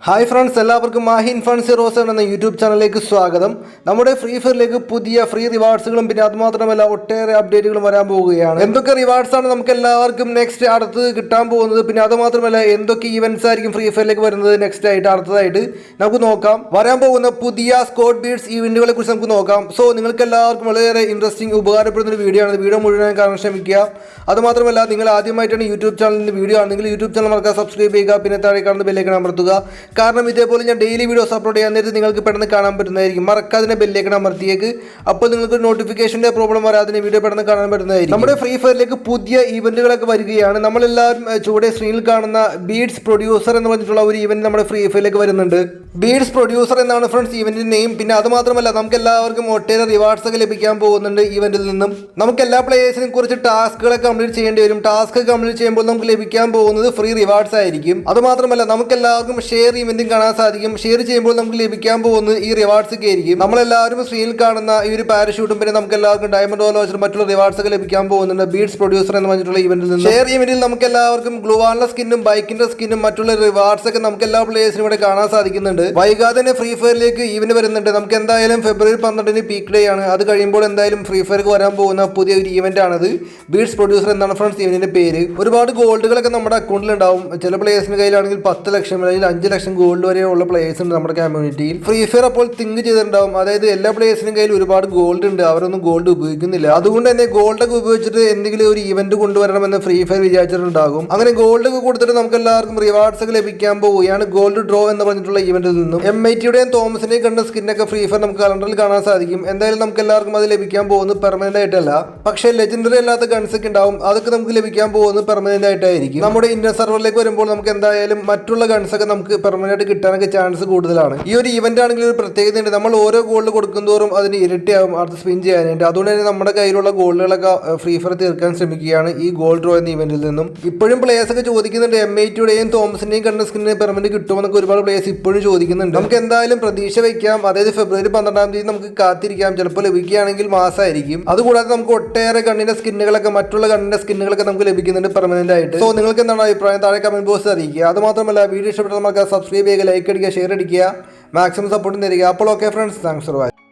Hi friends, എല്ലാവർക്കും Mahin funds റോസൺ എന്ന YouTube ചാനലിലേക്ക് സ്വാഗതം. നമ്മുടെ ഫ്രീ ഫയറിലേക്ക് പുതിയ ഫ്രീ റിവാർഡ്സുകളും പിന്നെ അതുമാത്രമല്ല ഒട്ടേറെ അപ്ഡേറ്റുകളും വരാൻ പോവുകയാണ്. എന്തൊക്കെ റിവാർഡ്സ് ആണ് നമുക്ക് എല്ലാവർക്കും നെക്സ്റ്റ് അടുത്ത് കിട്ടാൻ പോകുന്നത്, പിന്നെ അതുമാത്രമല്ല എന്തൊക്കെ ഈവൻറ്റ്സ് ആയിരിക്കും ഫ്രീ ഫയറിലേക്ക് വരുന്നത് നെക്സ്റ്റ് ആയിട്ട് അടുത്തതായിട്ട് നമുക്ക് നോക്കാം. വരാൻ പോകുന്ന പുതിയ സ്കോഡ് ബീഡ്സ് ഈവൻറ്റുകളെ കുറിച്ച് നമുക്ക് നോക്കാം. സോ നിങ്ങൾക്ക് എല്ലാവർക്കും വളരെ ഇൻട്രസ്റ്റിംഗ് ഉപകാരപ്പെടുന്ന ഒരു വീഡിയോ ആണ്. വീഡിയോ മുഴുവൻ കാണാൻ ശ്രമിക്കുക. അതുമാത്രമല്ല നിങ്ങൾ ആദ്യമായിട്ടാണ് യൂട്യൂബ് ചാനലിൻ്റെ വീഡിയോ ആണെങ്കിൽ യൂട്യൂബ് ചാനൽ മറക്കാതെ സബ്സ്ക്രൈബ് ചെയ്യുക, പിന്നെ താഴെ കാണുന്ന ബെല്ലൈക്കൺ അമർത്തുക. കാരണം ഇതേപോലെ ഞാൻ ഡെയിലി വീഡിയോസ് അപ്ലോഡ് ചെയ്യാൻ നേരത്തെ നിങ്ങൾക്ക് പെട്ടെന്ന് കാണാൻ പറ്റുന്നതായിരിക്കും. മറക്കാതെ ബെല്ലൈക്കൺ അമർത്തിയേക്ക്. അപ്പോൾ നിങ്ങൾക്ക് നോട്ടിഫിക്കേഷൻ്റെ പ്രോബ്ലം വരാതെ വീഡിയോ പെട്ടെന്ന് കാണാൻ പറ്റുന്നതായിരിക്കും. നമ്മുടെ ഫ്രീ ഫയറിലേക്ക് പുതിയ ഈവൻറ്റുകളൊക്കെ വരികയാണ്. നമ്മളെല്ലാവരും ചുവടെ സ്ക്രീനിൽ കാണുന്ന ബീഡ്സ് പ്രൊഡ്യൂസർ എന്ന് പറഞ്ഞിട്ടുള്ള ഒരു ഈവൻറ്റ് നമ്മുടെ ഫ്രീ ഫയറിലേക്ക് വരുന്നുണ്ട്. ബീഡ്സ് പ്രൊഡ്യൂസർ എന്നാണ് ഫ്രണ്ട്സ് ഈവൻറ്റിൻ്റെ നെയിം. പിന്നെ അതുമാത്രമല്ല നമുക്ക് എല്ലാവർക്കും ഒട്ടേറെ റിവാർഡ്സ് ഒക്കെ ലഭിക്കാൻ പോകുന്നുണ്ട് ഈവൻറ്റിൽ നിന്നും. നമുക്ക് എല്ലാ പ്ലേയേഴ്സിനും കുറച്ച് ടാസ്കുകളൊക്കെ കംപ്ലീറ്റ് ചെയ്യേണ്ടി വരും. ടാസ്ക് കംപ്ലീറ്റ് ചെയ്യുമ്പോൾ നമുക്ക് ലഭിക്കാൻ പോകുന്നത് ഫ്രീ റിവാർഡ്സ് ആയിരിക്കും. അതുമാത്രമല്ല നമുക്ക് എല്ലാവർക്കും ഷെയർ ഈവൻറ്റും കാണാൻ സാധിക്കും. ഷെയർ ചെയ്യുമ്പോൾ നമുക്ക് ലഭിക്കാൻ പോകുന്നത് ഈ റിവാർഡ്സ് ഒക്കെ ആയിരിക്കും. നമ്മളെല്ലാവരും സ്ക്രീനിൽ കാണുന്ന ഈ ഒരു പാരഷൂട്ടും പിന്നെ നമുക്ക് എല്ലാവർക്കും ഡയമണ്ട് ഓലോച്ചർ മറ്റുള്ള റിവാർഡ്സ് ഒക്കെ ലഭിക്കാൻ പോകുന്നുണ്ട് ബീഡ്സ് പ്രൊഡ്യൂസർ എന്ന് പറഞ്ഞിട്ടുള്ള ഈവൻറ്റിൽ നിന്ന്. ഷെയർ ഈവൻറ്റിൽ നമുക്ക് എല്ലാവർക്കും ഗ്ലൂവാളിന്റെ സ്കിന്നും ബൈക്കിന്റെ സ്കിന്നും മറ്റുള്ള റിവാർഡ്സ് ഒക്കെ നമുക്ക് എല്ലാ പ്ലേയേഴ്സിനും ഇവിടെ കാണാൻ സാധിക്കുന്നുണ്ട്. വൈകാതെ തന്നെ ഫ്രീ ഫയറിലേക്ക് ഈവന്റ് വരുന്നുണ്ട്. നമുക്ക് എന്തായാലും ഫെബ്രുവരി 12 പീക്ക് ഡേ ആണ്. അത് കഴിയുമ്പോൾ എന്തായാലും ഫ്രീ ഫയർക്ക് വരാൻ പോകുന്ന പുതിയ ഒരു ഈവന്റ് ആണത്. ബീഡ്സ് പ്രൊഡ്യൂസർ എന്നാണ് ഫ്രണ്ട്സ് ഈവന്റിന്റെ പേര്. ഒരുപാട് ഗോൾഡുകളൊക്കെ നമ്മുടെ അക്കൗണ്ടിൽ ഉണ്ടാവും. ചില പ്ലേയേഴ്സിന്റെ കയ്യിലാണെങ്കിൽ 10 ലക്ഷം അല്ലെങ്കിൽ 5 ലക്ഷം ഗോൾഡ് വരെയുള്ള പ്ലേയേഴ്സ് ഉണ്ട് നമ്മുടെ കമ്മ്യൂണിറ്റിയിൽ. ഫ്രീ ഫയർ അപ്പോൾ തിങ്ക് ചെയ്തിട്ടുണ്ടാവും, അതായത് എല്ലാ പ്ലേയേഴ്സിനും കയ്യിൽ ഒരുപാട് ഗോൾഡ് ഉണ്ട്, അവരൊന്നും ഗോൾഡ് ഉപയോഗിക്കുന്നില്ല. അതുകൊണ്ട് തന്നെ ഗോൾഡൊക്കെ ഉപയോഗിച്ചിട്ട് എന്തെങ്കിലും ഒരു ഈവന്റ് കൊണ്ടുവരണമെന്ന് ഫ്രീ ഫയർ വിചാരിച്ചിട്ടുണ്ടാകും. അങ്ങനെ ഗോൾഡ് ഒക്കെ കൊടുത്തിട്ട് നമുക്ക് എല്ലാവർക്കും റിവാർഡ്സ് ഒക്കെ ലഭിക്കാൻ പോവുകയാണ് ഗോൾഡ് ഡ്രോ എന്ന് പറഞ്ഞിട്ടുള്ള ഈവന്റിൽ നിന്നും. MITയുടെയും തോമസിന്റെയും കണ്ട സ്കിന്നൊക്കെ ഫ്രീ ഫയർ നമുക്ക് കലണ്ടറിൽ കാണാൻ സാധിക്കും. എന്തായാലും നമുക്ക് എല്ലാവർക്കും അത് ലഭിക്കാൻ പോകുന്നത് പെർമനന്റ് ആയിട്ടല്ല, പക്ഷേ ലെജൻഡറി അല്ലാത്ത ഗൺസ് ഒക്കെ ഉണ്ടാവും. അതൊക്കെ നമുക്ക് ലഭിക്കാൻ പോകുന്നത് പെർമനന്റ് ആയിട്ടായിരിക്കും. നമ്മുടെ ഇന്ത്യൻ സെർവറിലേക്ക് വരുമ്പോൾ നമുക്ക് എന്തായാലും മറ്റുള്ള ഗൺസ് ഒക്കെ നമുക്ക് പെർമനന്റ് ആയിട്ട് കിട്ടാനൊക്കെ ചാൻസ് കൂടുതലാണ്. ഈ ഒരു ഇവന്റ് ആണെങ്കിൽ ഒരു പ്രത്യേകതയുണ്ട്. നമ്മൾ ഓരോ ഗോൾഡ് കൊടുക്കുന്തോറും അതിന് ഇരട്ടിയാകും അടുത്ത് സ്പിൻ ചെയ്യാനായിട്ട്. അതുകൊണ്ട് തന്നെ നമ്മുടെ കയ്യിലുള്ള ഗോൾഡുകളൊക്കെ ഫ്രീ ഫയർ തീർക്കാൻ ശ്രമിക്കുകയാണ് ഈ ഗോൾഡ് ഡ്രോ എന്ന ഇവന്റിൽ നിന്നും. ഇപ്പോഴും പ്ലേയേഴ്സ് ഒക്കെ ചോദിക്കുന്നുണ്ട് MITയുടെയും തോമസിന്റെയും കണ്ട സ്കിന്നിന് പെർമനന്റ് കിട്ടുമെന്നൊക്കെ ഒരുപാട് പ്ലേയേഴ്സ് ഇപ്പോഴും ചോദിക്കുന്നുണ്ട്. നമുക്ക് എന്തായാലും പ്രതീക്ഷ വയ്ക്കാം. അതായത് ഫെബ്രുവരി 12 നമുക്ക് കാത്തിരിക്കാം. ചിലപ്പോൾ ലഭിക്കുകയാണെങ്കിൽ മാസമായിരിക്കും. അതുകൂടാതെ നമുക്ക് ഒട്ടേറെ ഗണ്ണിന്റെ സ്കിന്നുകളൊക്കെ മറ്റുള്ള ഗണ്ണിന്റെ സ്കിന്നുകളൊക്കെ നമുക്ക് ലഭിക്കുന്നുണ്ട് പെർമനന്റ് ആയിട്ട്. സോ നിങ്ങൾക്ക് എന്താണ് അഭിപ്രായം താഴെ കമന്റ് ബോക്സിൽ അറിയിക്കുക. അതുമാത്രമല്ല വീഡിയോ ഇഷ്ടപ്പെട്ടാൽ നമുക്ക് സബ്സ്ക്രൈബ് ചെയ്യുക, ലൈക്ക് അടിക്കുക, ഷെയർ അടിക്കുക, മാക്സിമം സപ്പോർട്ട് തരിക. അപ്പോൾ okay friends, thanks for watching.